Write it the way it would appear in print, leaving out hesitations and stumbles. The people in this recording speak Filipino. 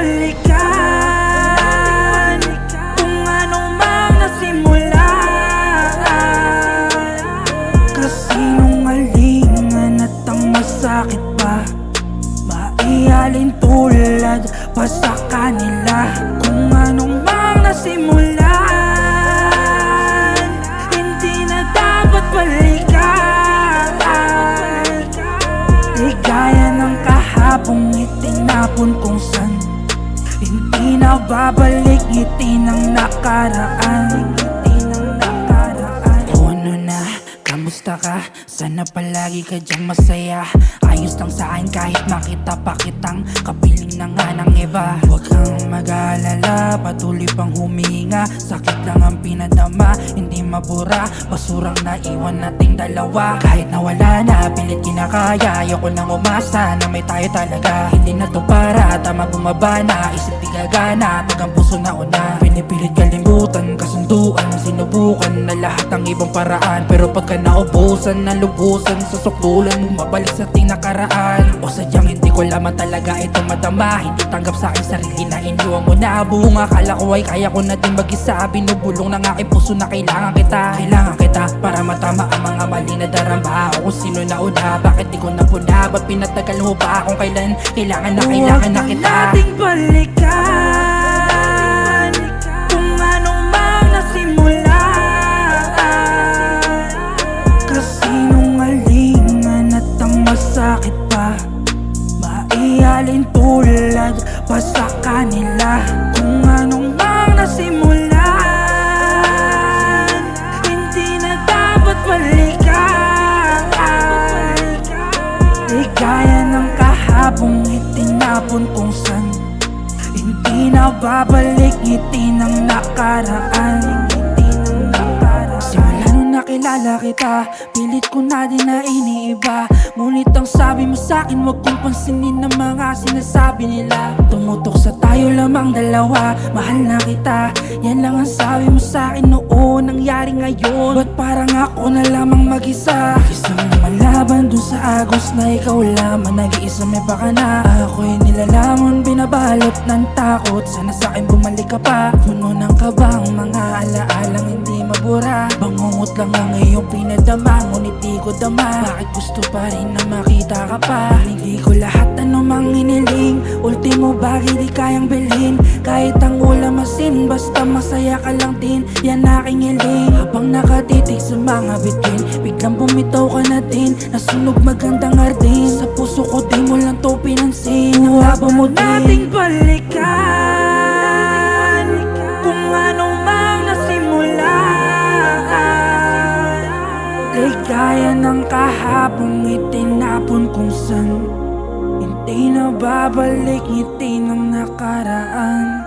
balikan kung anong mang nasimulan. Kasinungalingan at ang masakit pa, maialin tulad pa sa kanila. Kung anong mang nasimulan, hindi na dapat balikan. Ligaya ng kahapong itinapon kung san hindi na babalik, ngiti ng nakaraan. O ano na, kamusta ka? Sana palagi ka dyang masaya. Ayos lang sa akin kahit makita pa kitang kapiling na nga ng iba. Huwag kang mag-alala, patuloy pang huminga. Sakit lang ang pinadama, hindi mabura. Basurang naiwan nating dalawa. Kahit nawala na, pilit kinakaya. Ayoko nang umasa na may tayo talaga. Hindi na to para tama bumaba na. Isip di gagana, pag ang puso na una. Pinipilit kalimutan, kasunduan. Sinubukan na lahat ng ibang paraan, pero pagka naubusan na lubusan sa sukdulan, bumabalik sa ating nakaraan. O sadyang hindi ko laman talaga ito madama. Hindi tanggap sa aking sarili na iniwan mo na. Buong akala ko ay kaya ko na din mag-isa. Binubulong ng aking puso na kailangan kita. Kailangan kita para matama ang mga mali na daramba. O kung sino na una, bakit di ko napuna? Ba't pinatagal mo pa kung kailan kailangan na kita? Huwag nating balikan kung anong mang nasimulan. Kasinungalingan at ang masakit pa, maialin tulad pa sa kanila. Kung anong mang nasimulan, hindi na dapat balikan. Ligaya ng kahapong itinapon kung san hindi na babalik, ngiti ng nakaraan. Simula nung nakilala kita, pilit ko na din na iniiba. Ngunit ang sabi mo sa'kin, wag kong pansinin ng mga sinasabi nila. Tumutok sa tayo lamang dalawa, mahal na kita. Yan lang ang sabi mo sa'kin noon, nangyari ngayon. Ba't parang ako na lamang mag-isa? Isang malaban dun sa agos na ikaw lamang nag-iisa, may baka na. Ako'y nilalamon, binabalot ng takot. Sana sa'kin bumalik ka pa. Puno ng kabang mga alaalang hindi mabura. Bangungot lang ang iyong pinadama, ngunit di ko dama. Bakit gusto pa rin na makita ka pa? Hindi ko lahat anumang hiniling, ultimo bagay di kayang bilhin. Kahit ang ulam asin, basta masaya ka lang din, yan aking hiling. Habang nakatitig sa mga bituin, biglang bumitaw ka na din. Nasunog magandang ardin, sa puso ko di mo lang to pinansin. Huwag mo nating balikan kung anong mang nasimulan. Ligaya ng kahapong itinapon kung san hindi na babalik, ngiti ng nakaraan.